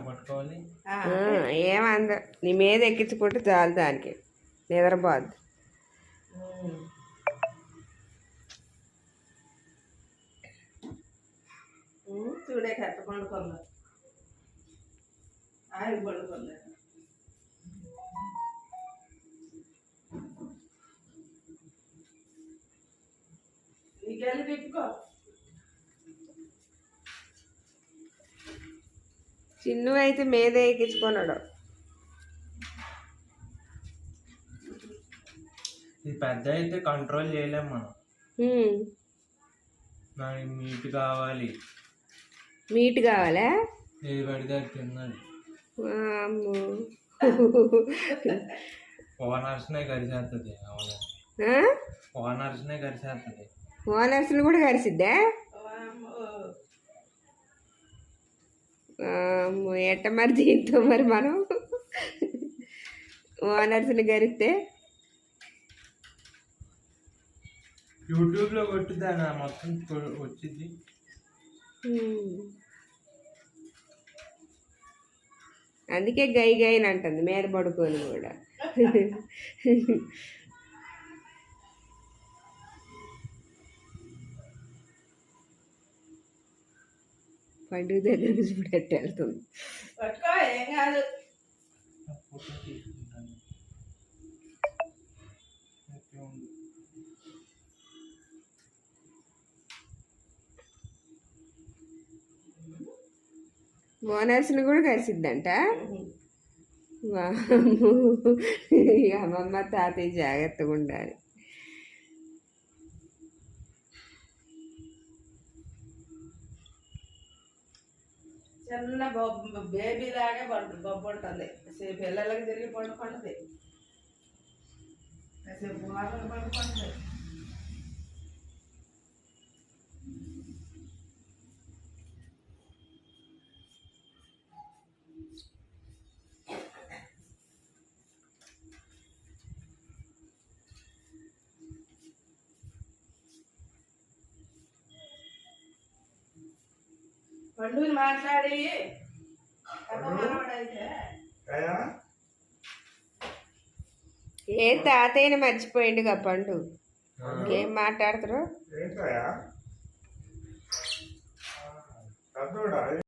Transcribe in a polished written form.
పట్టుకోవాలి. ఏమంద నీ మీద ఎక్కించుకుంటే చాలు, దానికి నిద్రపోద్దు. చూడే కట్ట పండుకోలే ఆగి పండుకోలే. నీకెళ్ళి తిప్పుకో. చిన్ను అయితే మీద ఎక్కించుకున్నాడు. ఇది పెద్ద అయితే కంట్రోల్ చేయలేము మనం. నాకు మీట్ కావాలి. మీట్ కావాలా? ఏది పడితే అది తిన్నది. ఓనర్స్నే కరిచేస్తుంది. అవును, ఓనర్స్నే కరిచేస్తుంది. ఓనర్స్ని కూడా కరిసిద్దా? ఎట్ట మరి దీంతో మరి మనం ఓనర్స్ని కరిస్తే యూట్యూబ్లో కొట్టుదా మొత్తం వచ్చింది. అందుకే గై గైని అంటుంది మీద పడుకొని కూడా. పండుగ దగ్గర చూపెట్టి వెళ్తుంది. ఓనర్స్ని కూడా కలిసిద్దంట. అమ్మమ్మ తాతయ్య జాగ్రత్తగా ఉండాలి. చిన్న బేబీ లాగే బొబ్బు ఉంటుంది. సేపు పిల్లలకి తిరిగి పండుకుంటుంది, సేపు వాటర్ పండుకుంటుంది. పండుగలు మాట్లాడి ఏ తాతయ్యని మర్చిపోయిండుగా పండు. ఏం మాట్లాడుతారు?